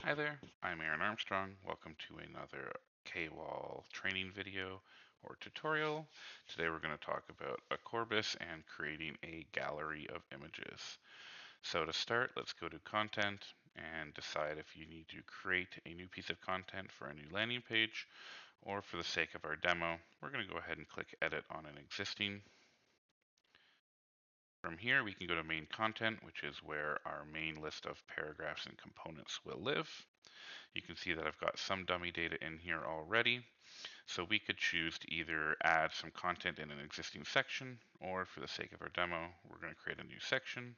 Hi there, I'm Aaron Armstrong. Welcome to another K-Wall training video or tutorial. Today we're going to talk about Accorbis and creating a gallery of images. So to start, let's go to Content and decide if you need to create a new piece of content for a new landing page, or for the sake of our demo, we're going to go ahead and click Edit on an existing. From here, we can go to Main Content, which is where our main list of paragraphs and components will live. You can see that I've got some dummy data in here already. So we could choose to either add some content in an existing section, or for the sake of our demo, we're going to create a new section.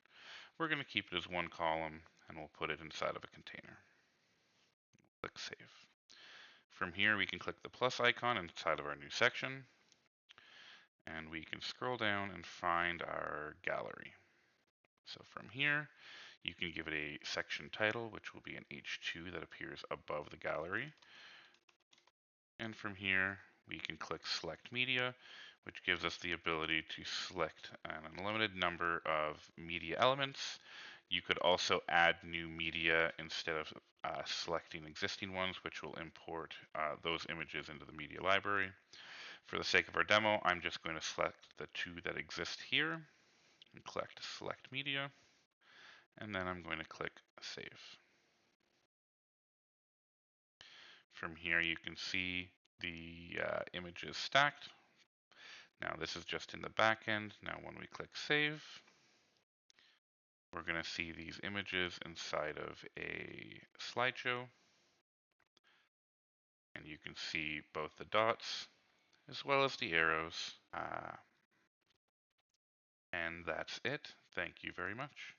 We're going to keep it as one column, and we'll put it inside of a container. Click Save. From here, we can click the plus icon inside of our new section, and we can scroll down and find our gallery. So from here, you can give it a section title, which will be an H2 that appears above the gallery. And from here, we can click Select Media, which gives us the ability to select an unlimited number of media elements. You could also add new media instead of selecting existing ones, which will import those images into the media library. For the sake of our demo, I'm just going to select the two that exist here and click Select Media, and then I'm going to click Save. From here, you can see the images stacked. Now this is just in the back end. Now when we click Save, we're going to see these images inside of a slideshow. And you can see both the dots as well as the arrows. And that's it. Thank you very much.